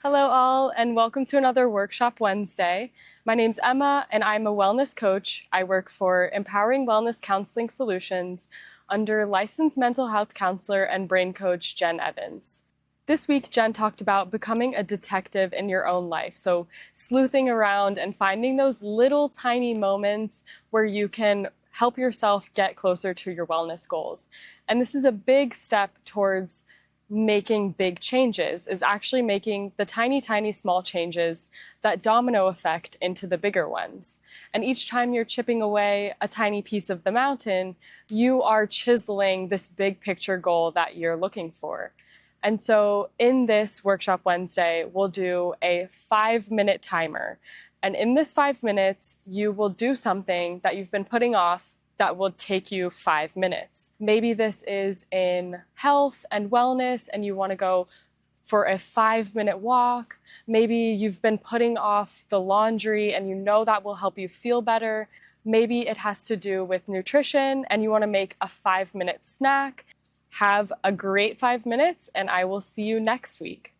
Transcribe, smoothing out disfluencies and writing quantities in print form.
Hello all, and welcome to another Workshop Wednesday. My name's Emma, and I'm a wellness coach. I work for Empowering Wellness Counseling Solutions under licensed mental health counselor and brain coach Jen Evans. This week, Jen talked about becoming a detective in your own life. So sleuthing around and finding those little tiny moments where you can help yourself get closer to your wellness goals. And this is a big step towards making big changes, is actually making the tiny small changes that domino effect into the bigger ones. And each time you're chipping away a tiny piece of the mountain, you are chiseling this big picture goal that you're looking for. And so in this Workshop Wednesday, we'll do a 5-minute timer. And in this 5 minutes, you will do something that you've been putting off that will take you 5 minutes. Maybe this is in health and wellness and you want to go for a 5-minute walk. Maybe you've been putting off the laundry and you know that will help you feel better. Maybe it has to do with nutrition and you want to make a 5-minute snack. Have a great 5 minutes, and I will see you next week.